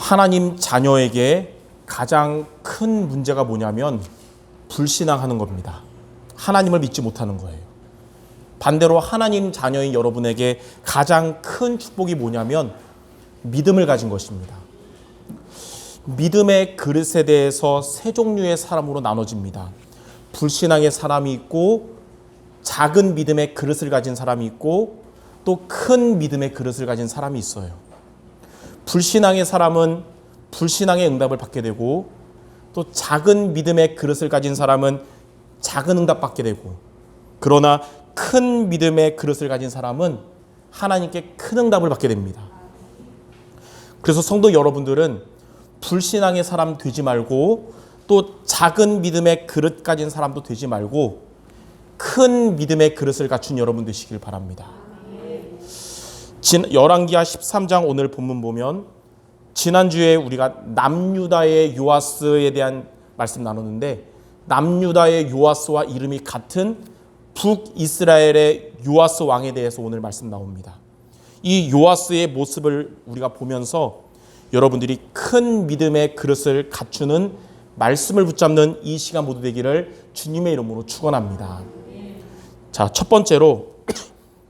하나님 자녀에게 가장 큰 문제가 뭐냐면 불신앙하는 겁니다. 하나님을 믿지 못하는 거예요. 반대로 하나님 자녀인 여러분에게 가장 큰 축복이 뭐냐면 믿음을 가진 것입니다. 믿음의 그릇에 대해서 세 종류의 사람으로 나눠집니다. 불신앙의 사람이 있고, 작은 믿음의 그릇을 가진 사람이 있고, 또 큰 믿음의 그릇을 가진 사람이 있어요. 불신앙의 사람은 불신앙의 응답을 받게 되고, 또 작은 믿음의 그릇을 가진 사람은 작은 응답 받게 되고, 그러나 큰 믿음의 그릇을 가진 사람은 하나님께 큰 응답을 받게 됩니다. 그래서 성도 여러분들은 불신앙의 사람 되지 말고, 또 작은 믿음의 그릇 가진 사람도 되지 말고 큰 믿음의 그릇을 갖춘 여러분 되시길 바랍니다. 열왕기하 13장 오늘 본문 보면, 지난주에 우리가 남유다의 요아스에 대한 말씀 나눴는데, 남유다의 요아스와 이름이 같은 북이스라엘의 요아스 왕에 대해서 오늘 말씀 나옵니다. 이 요아스의 모습을 우리가 보면서 여러분들이 큰 믿음의 그릇을 갖추는 말씀을 붙잡는 이 시간 모두 되기를 주님의 이름으로 축원합니다. 자, 첫 번째로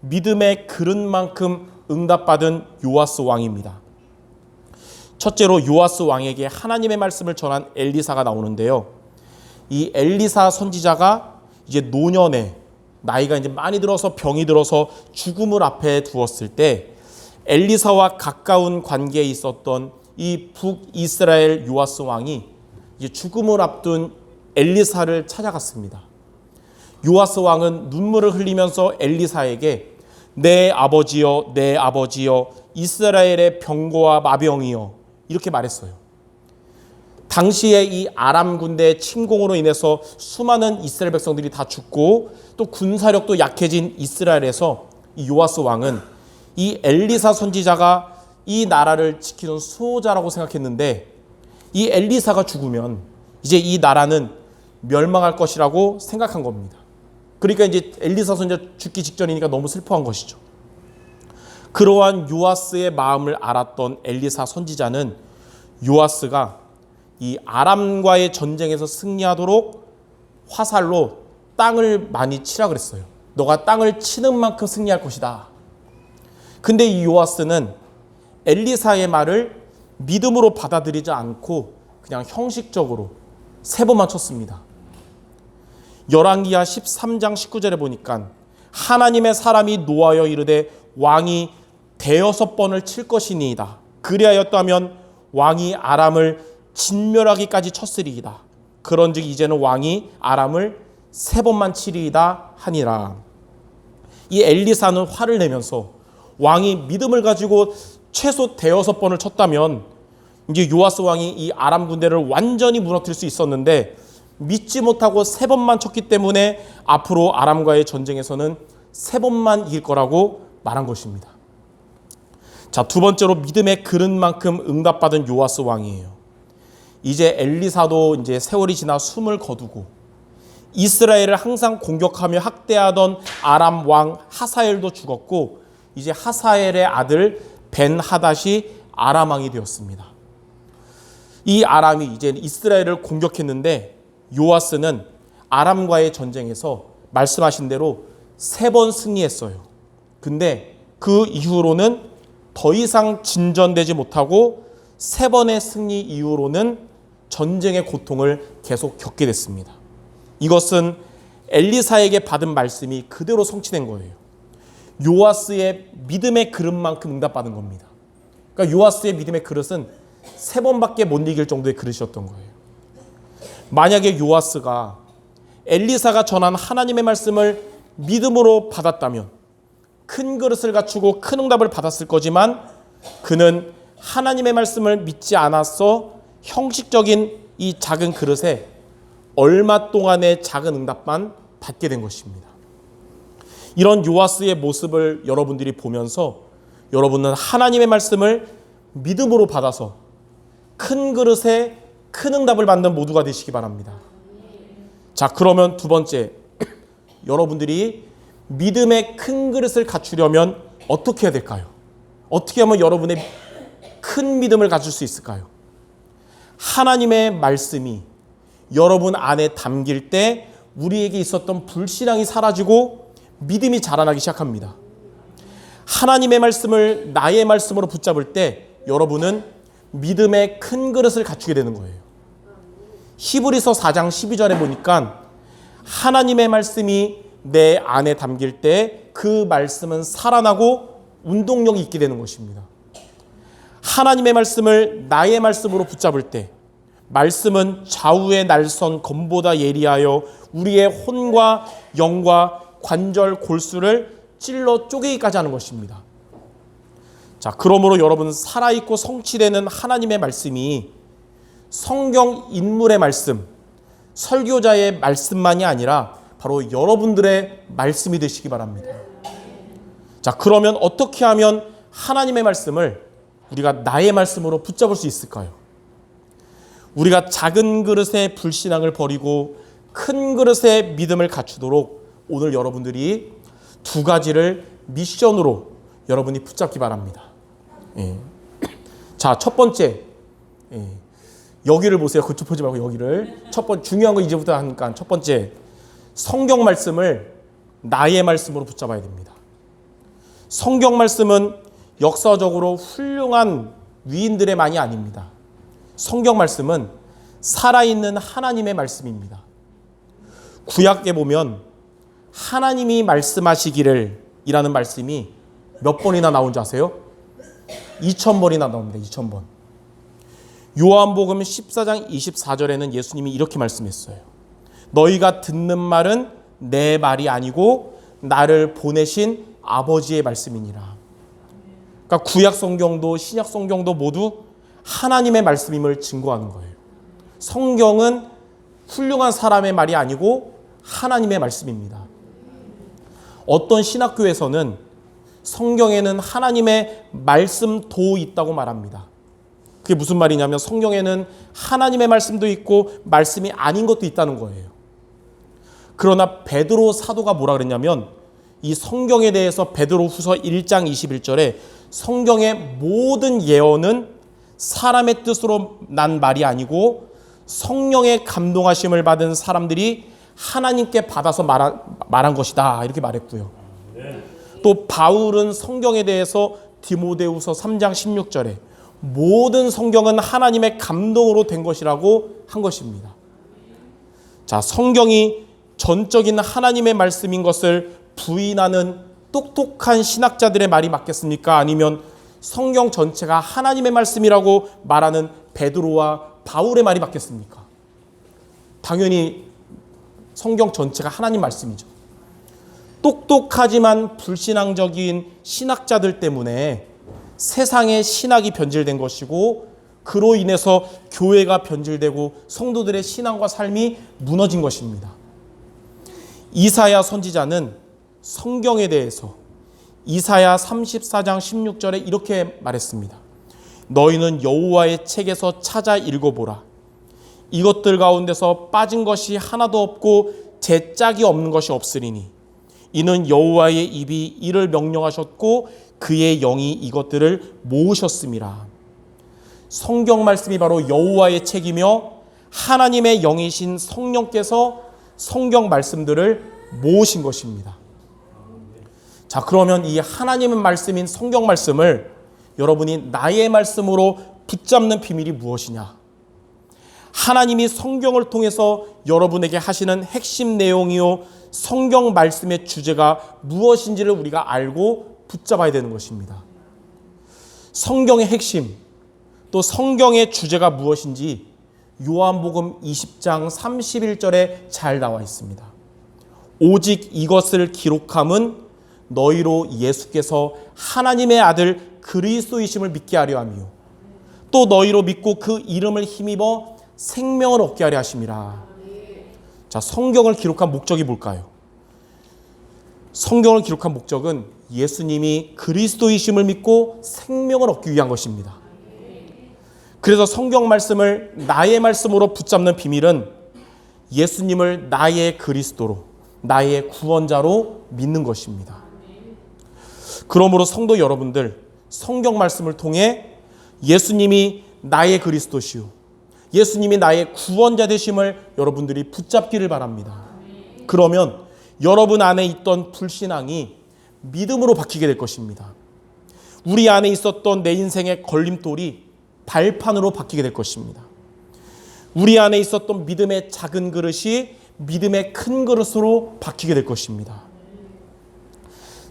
믿음의 그릇만큼 응답받은 요아스 왕입니다. 첫째로 요아스 왕에게 하나님의 말씀을 전한 엘리사가 나오는데요. 이 엘리사 선지자가 이제 노년에 나이가 이제 많이 들어서 병이 들어서 죽음을 앞에 두었을 때 엘리사와 가까운 관계에 있었던 이 북이스라엘 요아스 왕이 이제 죽음을 앞둔 엘리사를 찾아갔습니다. 요아스 왕은 눈물을 흘리면서 엘리사에게 내 아버지여, 내 아버지여, 이스라엘의 병거와 마병이여, 이렇게 말했어요. 당시에 이 아람 군대의 침공으로 인해서 수많은 이스라엘 백성들이 다 죽고, 또 군사력도 약해진 이스라엘에서 이 요아스 왕은 이 엘리사 선지자가 이 나라를 지키는 수호자라고 생각했는데, 이 엘리사가 죽으면 이제 이 나라는 멸망할 것이라고 생각한 겁니다. 그러니까 이제 엘리사 선지자 죽기 직전이니까 너무 슬퍼한 것이죠. 그러한 요아스의 마음을 알았던 엘리사 선지자는 요아스가 이 아람과의 전쟁에서 승리하도록 화살로 땅을 많이 치라 그랬어요. 너가 땅을 치는 만큼 승리할 것이다. 근데 이 요아스는 엘리사의 말을 믿음으로 받아들이지 않고 그냥 형식적으로 세 번만 쳤습니다. 열왕기하 13장 19절에 보니까 하나님의 사람이 노하여 이르되 왕이 대여섯 번을 칠 것이니이다. 그리하였다면 왕이 아람을 진멸하기까지 쳤으리이다. 그런즉 이제는 왕이 아람을 세 번만 치리이다 하니라. 이 엘리사는 화를 내면서 왕이 믿음을 가지고 최소 대여섯 번을 쳤다면 이제 요아스 왕이 이 아람 군대를 완전히 무너뜨릴 수 있었는데, 믿지 못하고 세 번만 쳤기 때문에 앞으로 아람과의 전쟁에서는 세 번만 이길 거라고 말한 것입니다. 자, 두 번째로 믿음의 그릇만큼 응답받은 요아스 왕이에요. 이제 엘리사도 이제 세월이 지나 숨을 거두고, 이스라엘을 항상 공격하며 학대하던 아람 왕 하사엘도 죽었고, 이제 하사엘의 아들 벤 하닷이 아람 왕이 되었습니다. 이 아람이 이제 이스라엘을 공격했는데, 요아스는 아람과의 전쟁에서 말씀하신 대로 세 번 승리했어요. 근데 그 이후로는 더 이상 진전되지 못하고 세 번의 승리 이후로는 전쟁의 고통을 계속 겪게 됐습니다. 이것은 엘리사에게 받은 말씀이 그대로 성취된 거예요. 요아스의 믿음의 그릇만큼 응답받은 겁니다. 그러니까 요아스의 믿음의 그릇은 세 번밖에 못 이길 정도의 그릇이었던 거예요. 만약에 요아스가 엘리사가 전한 하나님의 말씀을 믿음으로 받았다면 큰 그릇을 갖추고 큰 응답을 받았을 거지만, 그는 하나님의 말씀을 믿지 않아서 형식적인 이 작은 그릇에 얼마 동안의 작은 응답만 받게 된 것입니다. 이런 요아스의 모습을 여러분들이 보면서 여러분은 하나님의 말씀을 믿음으로 받아서 큰 그릇에 큰 응답을 받는 모두가 되시기 바랍니다. 자, 그러면 두 번째, 여러분들이 믿음의 큰 그릇을 갖추려면 어떻게 해야 될까요? 어떻게 하면 여러분의 큰 믿음을 가질 수 있을까요? 하나님의 말씀이 여러분 안에 담길 때 우리에게 있었던 불신앙이 사라지고 믿음이 자라나기 시작합니다. 하나님의 말씀을 나의 말씀으로 붙잡을 때 여러분은 믿음의 큰 그릇을 갖추게 되는 거예요. 히브리서 4장 12절에 보니까 하나님의 말씀이 내 안에 담길 때 그 말씀은 살아나고 운동력이 있게 되는 것입니다. 하나님의 말씀을 나의 말씀으로 붙잡을 때 말씀은 좌우의 날선 검보다 예리하여 우리의 혼과 영과 관절 골수를 찔러 쪼개기까지 하는 것입니다. 자, 그러므로 여러분 살아있고 성취되는 하나님의 말씀이 성경 인물의 말씀, 설교자의 말씀만이 아니라 바로 여러분들의 말씀이 되시기 바랍니다. 자, 그러면 어떻게 하면 하나님의 말씀을 우리가 나의 말씀으로 붙잡을 수 있을까요? 우리가 작은 그릇의 불신앙을 버리고 큰 그릇의 믿음을 갖추도록 오늘 여러분들이 두 가지를 미션으로 여러분이 붙잡기 바랍니다. 자, 첫 번째, 여기를 보세요. 그쪽 보지 말고 여기를. 중요한 거 이제부터 하니까 첫 번째, 성경 말씀을 나의 말씀으로 붙잡아야 됩니다. 성경 말씀은 역사적으로 훌륭한 위인들의만이 아닙니다. 성경 말씀은 살아있는 하나님의 말씀입니다. 구약에 보면 하나님이 말씀하시기를 이라는 말씀이 몇 번이나 나온지 아세요? 2000번이나 나옵니다. 2000번. 요한복음 14장 24절에는 예수님이 이렇게 말씀했어요. 너희가 듣는 말은 내 말이 아니고 나를 보내신 아버지의 말씀이니라. 그러니까 구약 성경도 신약 성경도 모두 하나님의 말씀임을 증거하는 거예요. 성경은 훌륭한 사람의 말이 아니고 하나님의 말씀입니다. 어떤 신학교에서는 성경에는 하나님의 말씀도 있다고 말합니다. 그게 무슨 말이냐면 성경에는 하나님의 말씀도 있고 말씀이 아닌 것도 있다는 거예요. 그러나 베드로 사도가 뭐라 그랬냐면 이 성경에 대해서 베드로후서 1장 21절에 성경의 모든 예언은 사람의 뜻으로 난 말이 아니고 성령의 감동하심을 받은 사람들이 하나님께 받아서 말한 것이다 이렇게 말했고요. 또 바울은 성경에 대해서 디모데후서 3장 16절에 모든 성경은 하나님의 감동으로 된 것이라고 한 것입니다. 자, 성경이 전적인 하나님의 말씀인 것을 부인하는 똑똑한 신학자들의 말이 맞겠습니까? 아니면 성경 전체가 하나님의 말씀이라고 말하는 베드로와 바울의 말이 맞겠습니까? 당연히 성경 전체가 하나님 말씀이죠. 똑똑하지만 불신앙적인 신학자들 때문에 세상의 신학이 변질된 것이고 그로 인해서 교회가 변질되고 성도들의 신앙과 삶이 무너진 것입니다. 이사야 선지자는 성경에 대해서 이사야 34장 16절에 이렇게 말했습니다. 너희는 여호와의 책에서 찾아 읽어보라. 이것들 가운데서 빠진 것이 하나도 없고 제 짝이 없는 것이 없으리니 이는 여호와의 입이 이를 명령하셨고 그의 영이 이것들을 모으셨음이라. 성경 말씀이 바로 여호와의 책이며 하나님의 영이신 성령께서 성경 말씀들을 모으신 것입니다. 자, 그러면 이 하나님의 말씀인 성경 말씀을 여러분이 나의 말씀으로 붙잡는 비밀이 무엇이냐? 하나님이 성경을 통해서 여러분에게 하시는 핵심 내용이요 성경 말씀의 주제가 무엇인지를 우리가 알고 붙잡아야 되는 것입니다. 성경의 핵심, 또 성경의 주제가 무엇인지 요한복음 20장 31절에 잘 나와 있습니다. 오직 이것을 기록함은 너희로 예수께서 하나님의 아들 그리스도이심을 믿게 하려 함이요 또 너희로 믿고 그 이름을 힘입어 생명을 얻게 하려 하심이라. 자, 성경을 기록한 목적이 뭘까요? 성경을 기록한 목적은 예수님이 그리스도이심을 믿고 생명을 얻기 위한 것입니다. 그래서 성경 말씀을 나의 말씀으로 붙잡는 비밀은 예수님을 나의 그리스도로, 나의 구원자로 믿는 것입니다. 그러므로 성도 여러분들, 성경 말씀을 통해 예수님이 나의 그리스도시요, 예수님이 나의 구원자 되심을 여러분들이 붙잡기를 바랍니다. 그러면 여러분 안에 있던 불신앙이 믿음으로 바뀌게 될 것입니다. 우리 안에 있었던 내 인생의 걸림돌이 발판으로 바뀌게 될 것입니다. 우리 안에 있었던 믿음의 작은 그릇이 믿음의 큰 그릇으로 바뀌게 될 것입니다.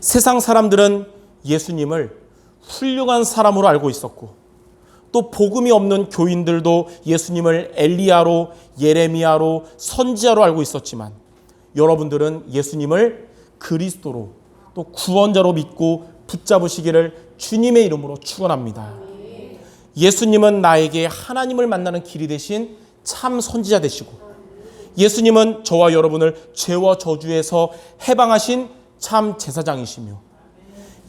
세상 사람들은 예수님을 훌륭한 사람으로 알고 있었고, 또 복음이 없는 교인들도 예수님을 엘리야로, 예레미야로, 선지자로 알고 있었지만, 여러분들은 예수님을 그리스도로, 또 구원자로 믿고 붙잡으시기를 주님의 이름으로 축원합니다. 예수님은 나에게 하나님을 만나는 길이 되신 참 선지자 되시고, 예수님은 저와 여러분을 죄와 저주에서 해방하신 참 제사장이시며,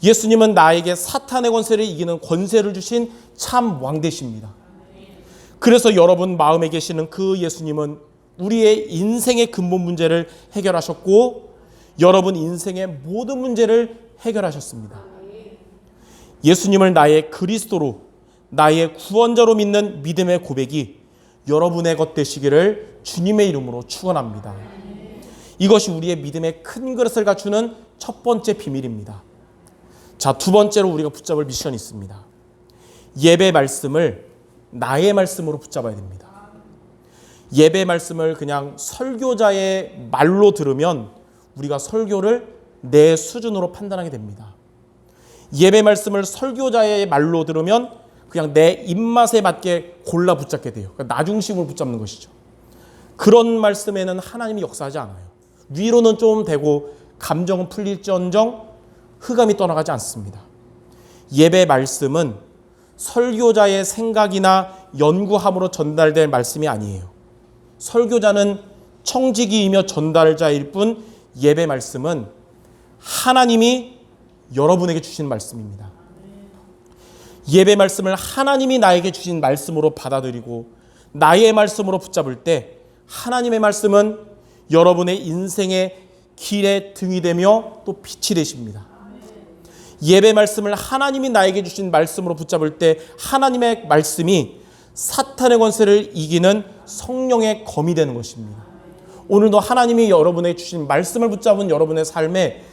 예수님은 나에게 사탄의 권세를 이기는 권세를 주신 참 왕 되십니다. 그래서 여러분 마음에 계시는 그 예수님은 우리의 인생의 근본 문제를 해결하셨고, 여러분 인생의 모든 문제를 해결하셨습니다. 예수님을 나의 그리스도로, 나의 구원자로 믿는 믿음의 고백이 여러분의 것 되시기를 주님의 이름으로 축원합니다. 이것이 우리의 믿음의 큰 그릇을 갖추는 첫 번째 비밀입니다. 자, 두 번째로 우리가 붙잡을 미션이 있습니다. 예배 말씀을 나의 말씀으로 붙잡아야 됩니다. 예배 말씀을 그냥 설교자의 말로 들으면 우리가 설교를 내 수준으로 판단하게 됩니다. 예배 말씀을 설교자의 말로 들으면 그냥 내 입맛에 맞게 골라 붙잡게 돼요. 그러니까 나 중심으로 붙잡는 것이죠. 그런 말씀에는 하나님이 역사하지 않아요. 위로는 좀 되고 감정은 풀릴지언정 흑암이 떠나가지 않습니다. 예배 말씀은 설교자의 생각이나 연구함으로 전달될 말씀이 아니에요. 설교자는 청지기이며 전달자일 뿐, 예배 말씀은 하나님이 여러분에게 주신 말씀입니다. 예배 말씀을 하나님이 나에게 주신 말씀으로 받아들이고 나의 말씀으로 붙잡을 때, 하나님의 말씀은 여러분의 인생의 길의 등이 되며 또 빛이 되십니다. 예배 말씀을 하나님이 나에게 주신 말씀으로 붙잡을 때, 하나님의 말씀이 사탄의 권세를 이기는 성령의 검이 되는 것입니다. 오늘도 하나님이 여러분에게 주신 말씀을 붙잡은 여러분의 삶에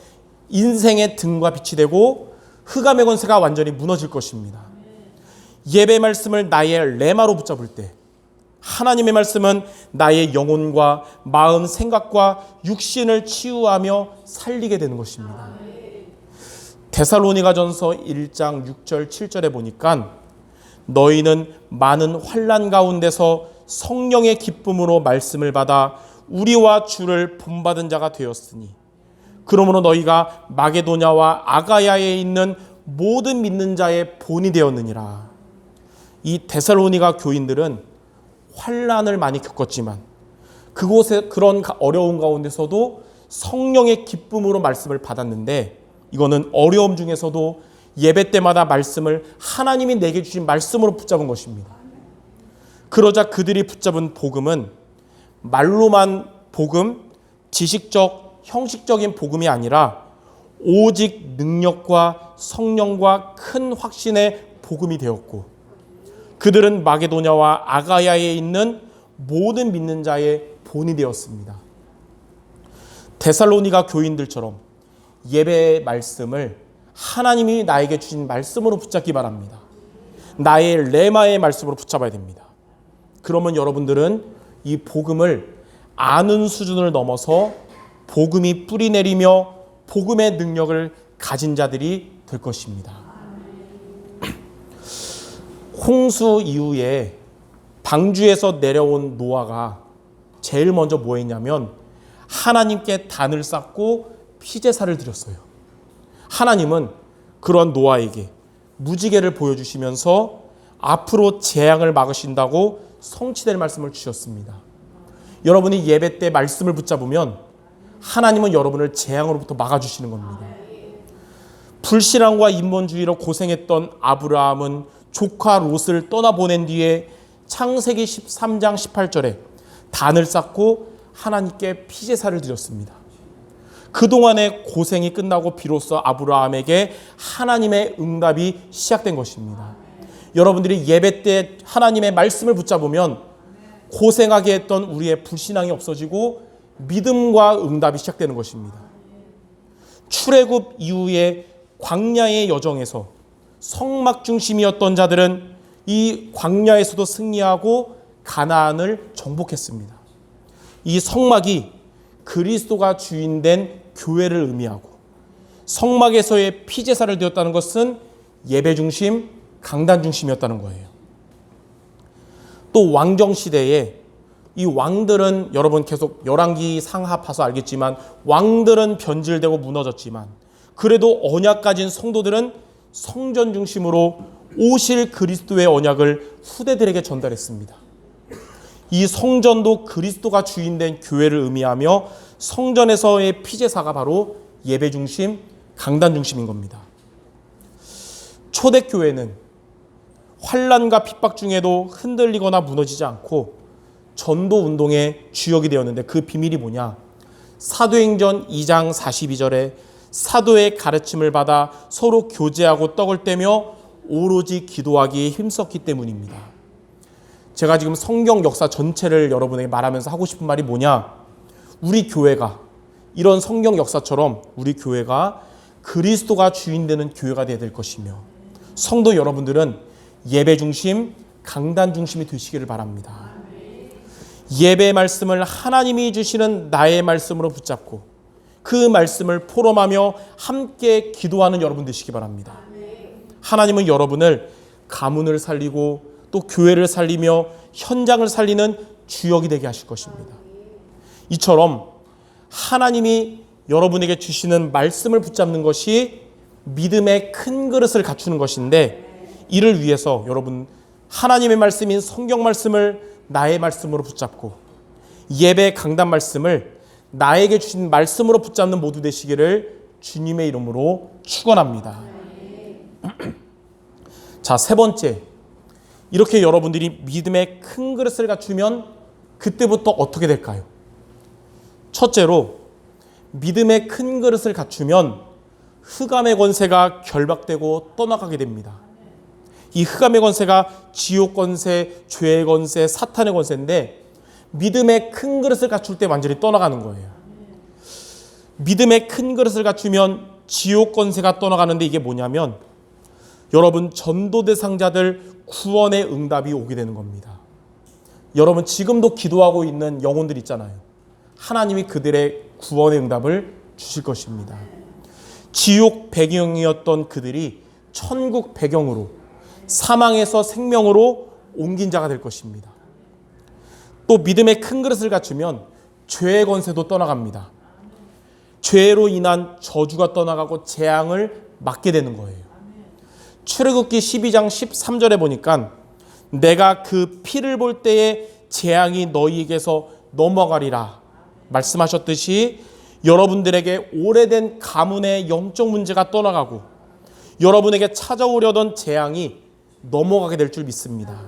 인생의 등과 빛이 되고 흑암의 권세가 완전히 무너질 것입니다. 예배 말씀을 나의 레마로 붙잡을 때, 하나님의 말씀은 나의 영혼과 마음, 생각과 육신을 치유하며 살리게 되는 것입니다. 데살로니가전서 1장 6절 7절에 보니까 너희는 많은 환난 가운데서 성령의 기쁨으로 말씀을 받아 우리와 주를 본받은 자가 되었으니, 그러므로 너희가 마게도냐와 아가야에 있는 모든 믿는 자의 본이 되었느니라. 이 데살로니가 교인들은 환난을 많이 겪었지만 그곳에 그런 어려운 가운데서도 성령의 기쁨으로 말씀을 받았는데, 이거는 어려움 중에서도 예배 때마다 말씀을 하나님이 내게 주신 말씀으로 붙잡은 것입니다. 그러자 그들이 붙잡은 복음은 말로만 복음, 지식적, 형식적인 복음이 아니라 오직 능력과 성령과 큰 확신의 복음이 되었고, 그들은 마게도냐와 아가야에 있는 모든 믿는 자의 본이 되었습니다. 데살로니가 교인들처럼 예배의 말씀을 하나님이 나에게 주신 말씀으로 붙잡기 바랍니다. 나의 레마의 말씀으로 붙잡아야 됩니다. 그러면 여러분들은 이 복음을 아는 수준을 넘어서 복음이 뿌리내리며 복음의 능력을 가진 자들이 될 것입니다. 홍수 이후에 방주에서 내려온 노아가 제일 먼저 뭐 했냐면 하나님께 단을 쌓고 피제사를 드렸어요. 하나님은 그런 노아에게 무지개를 보여주시면서 앞으로 재앙을 막으신다고 성취될 말씀을 주셨습니다. 여러분이 예배 때 말씀을 붙잡으면 하나님은 여러분을 재앙으로부터 막아주시는 겁니다. 불신앙과 인본주의로 고생했던 아브라함은 조카 롯을 떠나보낸 뒤에 창세기 13장 18절에 단을 쌓고 하나님께 피제사를 드렸습니다. 그동안의 고생이 끝나고 비로소 아브라함에게 하나님의 응답이 시작된 것입니다. 여러분들이 예배 때 하나님의 말씀을 붙잡으면 고생하게 했던 우리의 불신앙이 없어지고 믿음과 응답이 시작되는 것입니다. 출애굽 이후의 광야의 여정에서 성막 중심이었던 자들은 이 광야에서도 승리하고 가나안을 정복했습니다. 이 성막이 그리스도가 주인된 교회를 의미하고 성막에서의 피제사를 되었다는 것은 예배 중심, 강단 중심이었다는 거예요. 또 왕정 시대에 이 왕들은 여러분 계속 열왕기 상하 파서 알겠지만 왕들은 변질되고 무너졌지만 그래도 언약 가진 성도들은 성전 중심으로 오실 그리스도의 언약을 후대들에게 전달했습니다. 이 성전도 그리스도가 주인된 교회를 의미하며 성전에서의 피제사가 바로 예배 중심, 강단 중심인 겁니다. 초대교회는 환난과 핍박 중에도 흔들리거나 무너지지 않고 전도 운동의 주역이 되었는데 그 비밀이 뭐냐? 사도행전 2장 42절에 사도의 가르침을 받아 서로 교제하고 떡을 떼며 오로지 기도하기에 힘썼기 때문입니다. 제가 지금 성경 역사 전체를 여러분에게 말하면서 하고 싶은 말이 뭐냐? 우리 교회가 이런 성경 역사처럼 우리 교회가 그리스도가 주인 되는 교회가 되어야 될 것이며 성도 여러분들은 예배 중심, 강단 중심이 되시기를 바랍니다. 예배 말씀을 하나님이 주시는 나의 말씀으로 붙잡고 그 말씀을 포럼하며 함께 기도하는 여러분 되시기 바랍니다. 하나님은 여러분을 가문을 살리고 또 교회를 살리며 현장을 살리는 주역이 되게 하실 것입니다. 이처럼 하나님이 여러분에게 주시는 말씀을 붙잡는 것이 믿음의 큰 그릇을 갖추는 것인데 이를 위해서 여러분 하나님의 말씀인 성경 말씀을 나의 말씀으로 붙잡고 예배 강단 말씀을 나에게 주신 말씀으로 붙잡는 모두 되시기를 주님의 이름으로 축원합니다. 자, 세 번째, 이렇게 여러분들이 믿음의 큰 그릇을 갖추면 그때부터 어떻게 될까요? 첫째로 믿음의 큰 그릇을 갖추면 흑암의 권세가 결박되고 떠나가게 됩니다. 이 흑암의 권세가 지옥 권세, 죄의 권세, 사탄의 권세인데 믿음의 큰 그릇을 갖출 때 완전히 떠나가는 거예요. 믿음의 큰 그릇을 갖추면 지옥 권세가 떠나가는데 이게 뭐냐면 여러분 전도 대상자들 구원의 응답이 오게 되는 겁니다. 여러분 지금도 기도하고 있는 영혼들 있잖아요. 하나님이 그들의 구원의 응답을 주실 것입니다. 지옥 배경이었던 그들이 천국 배경으로 사망에서 생명으로 옮긴 자가 될 것입니다. 또 믿음의 큰 그릇을 갖추면 죄의 권세도 떠나갑니다. 죄로 인한 저주가 떠나가고 재앙을 막게 되는 거예요. 출애굽기 12장 13절에 보니까 내가 그 피를 볼 때에 재앙이 너희에게서 넘어가리라 말씀하셨듯이 여러분들에게 오래된 가문의 영적 문제가 떠나가고 여러분에게 찾아오려던 재앙이 넘어가게 될 줄 믿습니다.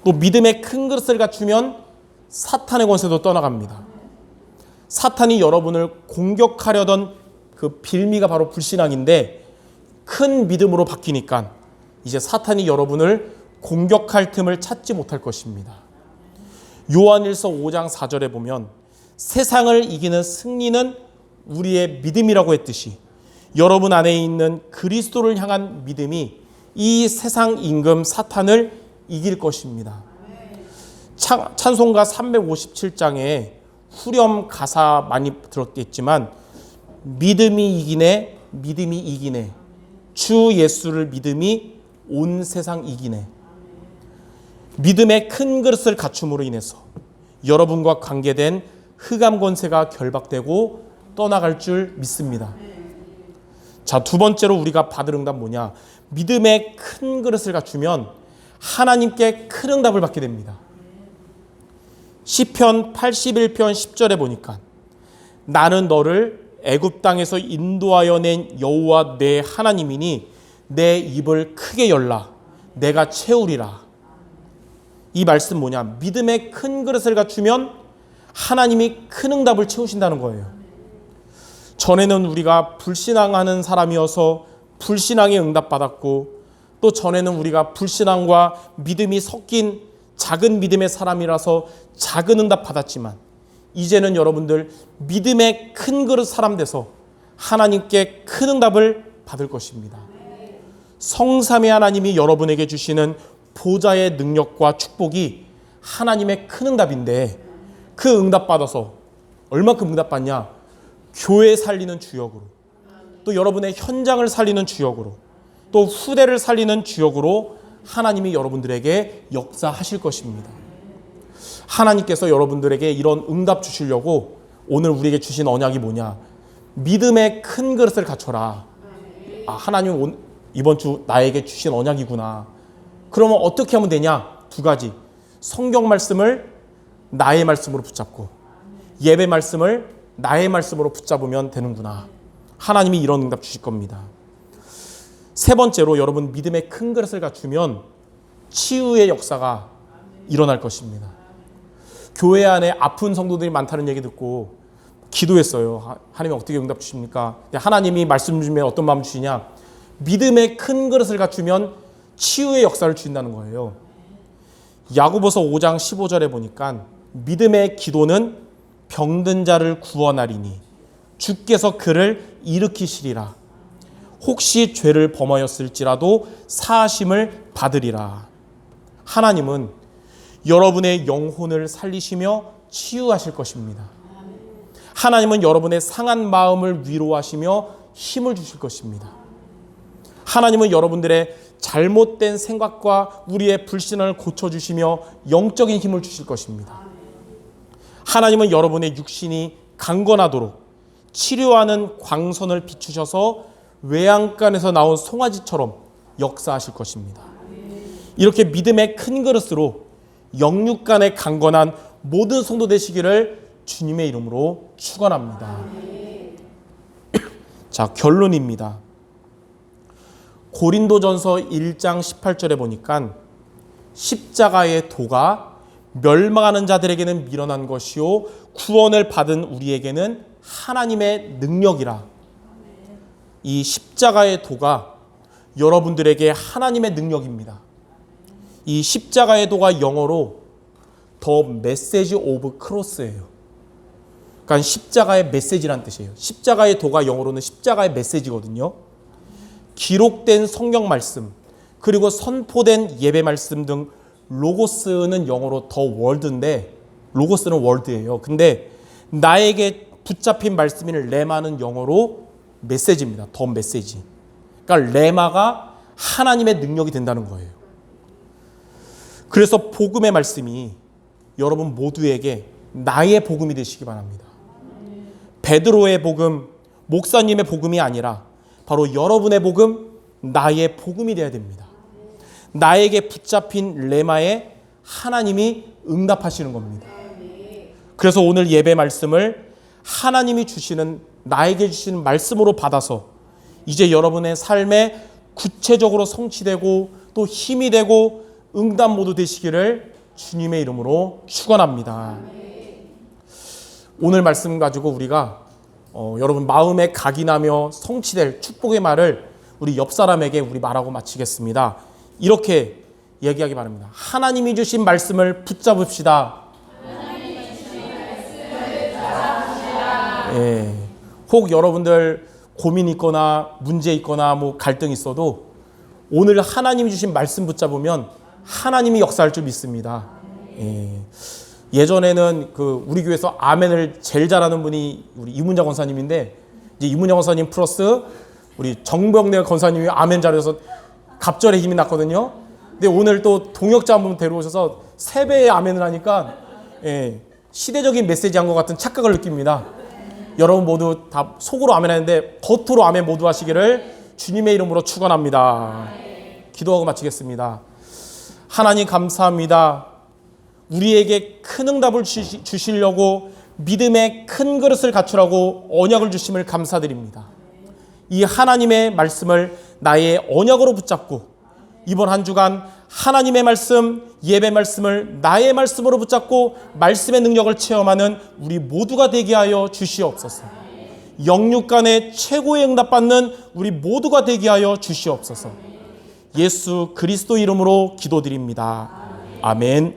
또 믿음의 큰 그릇을 갖추면 사탄의 권세도 떠나갑니다. 사탄이 여러분을 공격하려던 그 빌미가 바로 불신앙인데 큰 믿음으로 바뀌니까 이제 사탄이 여러분을 공격할 틈을 찾지 못할 것입니다. 요한일서 5장 4절에 보면 세상을 이기는 승리는 우리의 믿음이라고 했듯이 여러분 안에 있는 그리스도를 향한 믿음이 이 세상 임금 사탄을 이길 것입니다. 찬송가 357장에 후렴 가사 많이 들었겠지만 믿음이 이기네, 믿음이 이기네, 주 예수를 믿음이 온 세상 이기네. 믿음의 큰 그릇을 갖춤으로 인해서 여러분과 관계된 흑암 권세가 결박되고 떠나갈 줄 믿습니다. 자, 두 번째로 우리가 받을 응답 뭐냐? 믿음의 큰 그릇을 갖추면 하나님께 큰 응답을 받게 됩니다. 시편 81편 10절에 보니까 나는 너를 애굽 땅에서 인도하여 낸 여호와 내 하나님이니 내 입을 크게 열라 내가 채우리라. 이 말씀 뭐냐? 믿음의 큰 그릇을 갖추면 하나님이 큰 응답을 채우신다는 거예요. 전에는 우리가 불신앙하는 사람이어서 불신앙에 응답받았고 또 전에는 우리가 불신앙과 믿음이 섞인 작은 믿음의 사람이라서 작은 응답 받았지만 이제는 여러분들 믿음의 큰 그릇 사람 돼서 하나님께 큰 응답을 받을 것입니다. 성삼위 하나님이 여러분에게 주시는 보좌의 능력과 축복이 하나님의 큰 응답인데 그 응답 받아서 얼마큼 응답 받냐? 교회 살리는 주역으로, 또 여러분의 현장을 살리는 주역으로, 또 후대를 살리는 주역으로 하나님이 여러분들에게 역사하실 것입니다. 하나님께서 여러분들에게 이런 응답 주시려고 오늘 우리에게 주신 언약이 뭐냐? 믿음의 큰 그릇을 갖춰라. 하나님 이번 주 나에게 주신 언약이구나. 그러면 어떻게 하면 되냐? 두 가지. 성경 말씀을 나의 말씀으로 붙잡고 예배 말씀을 나의 말씀으로 붙잡으면 되는구나. 하나님이 이런 응답 주실 겁니다. 세 번째로 여러분 믿음의 큰 그릇을 갖추면 치유의 역사가 일어날 것입니다. 교회 안에 아픈 성도들이 많다는 얘기 듣고 기도했어요. 하나님 어떻게 응답 주십니까? 하나님이 말씀 주시면 어떤 마음 주시냐? 믿음의 큰 그릇을 갖추면 치유의 역사를 주신다는 거예요. 야고보서 5장 15절에 보니까 믿음의 기도는 병든 자를 구원하리니 주께서 그를 일으키시리라. 혹시 죄를 범하였을지라도 사하심을 받으리라. 하나님은 여러분의 영혼을 살리시며 치유하실 것입니다. 하나님은 여러분의 상한 마음을 위로하시며 힘을 주실 것입니다. 하나님은 여러분들의 잘못된 생각과 우리의 불신을 고쳐주시며 영적인 힘을 주실 것입니다. 하나님은 여러분의 육신이 강건하도록 치료하는 광선을 비추셔서 외양간에서 나온 송아지처럼 역사하실 것입니다. 이렇게 믿음의 큰 그릇으로 영육간에 강건한 모든 성도 되시기를 주님의 이름으로 축원합니다. 자, 결론입니다. 고린도전서 1장 18절에 보니까 십자가의 도가 멸망하는 자들에게는 미련한 것이요 구원을 받은 우리에게는 하나님의 능력이라. 이 십자가의 도가 여러분들에게 하나님의 능력입니다. 이 십자가의 도가 영어로 The Message of Cross예요. 그러니까 십자가의 메시지란 뜻이에요. 십자가의 도가 영어로는 십자가의 메시지거든요. 기록된 성경 말씀 그리고 선포된 예배 말씀 등 로고스는 영어로 더 월드인데 로고스는 월드예요. 근데 나에게 붙잡힌 말씀인 레마는 영어로 메시지입니다. 더 메시지. 그러니까 레마가 하나님의 능력이 된다는 거예요. 그래서 복음의 말씀이 여러분 모두에게 나의 복음이 되시기 바랍니다. 베드로의 복음, 목사님의 복음이 아니라 바로 여러분의 복음, 나의 복음이 되어야 됩니다. 나에게 붙잡힌 레마에 하나님이 응답하시는 겁니다. 그래서 오늘 예배 말씀을 하나님이 주시는 나에게 주시는 말씀으로 받아서 이제 여러분의 삶에 구체적으로 성취되고 또 힘이 되고 응답 모두 되시기를 주님의 이름으로 축원합니다. 오늘 말씀 가지고 우리가 여러분 마음에 각인하며 성취될 축복의 말을 우리 옆 사람에게 우리 말하고 마치겠습니다. 이렇게 얘기하기 바랍니다. 하나님이 주신 말씀을 붙잡읍시다. 예. 혹 여러분들 고민 있거나 문제 있거나 뭐 갈등 있어도 오늘 하나님이 주신 말씀 붙잡으면 하나님이 역사할 줄 믿습니다. 예. 예전에는 우리 교회에서 아멘을 제일 잘하는 분이 우리 이문자 권사님인데 이제 이문자 권사님 플러스 우리 정병래 권사님이 아멘 잘해서 갑절에 힘이 났거든요. 근데 오늘 또 동역자 한 분 데려오셔서 3배의 아멘을 하니까 시대적인 메시지 한 것 같은 착각을 느낍니다. 여러분 모두 다 속으로 아멘 하는데 겉으로 아멘 모두 하시기를 주님의 이름으로 축원합니다. 기도하고 마치겠습니다. 하나님 감사합니다. 우리에게 큰 응답을 주시려고 믿음의 큰 그릇을 갖추라고 언약을 주심을 감사드립니다. 이 하나님의 말씀을 나의 언약으로 붙잡고 이번 한 주간 하나님의 말씀, 예배 말씀을 나의 말씀으로 붙잡고 말씀의 능력을 체험하는 우리 모두가 되게 하여 주시옵소서. 영육간에 최고의 응답받는 우리 모두가 되게 하여 주시옵소서. 예수 그리스도 이름으로 기도드립니다. 아멘.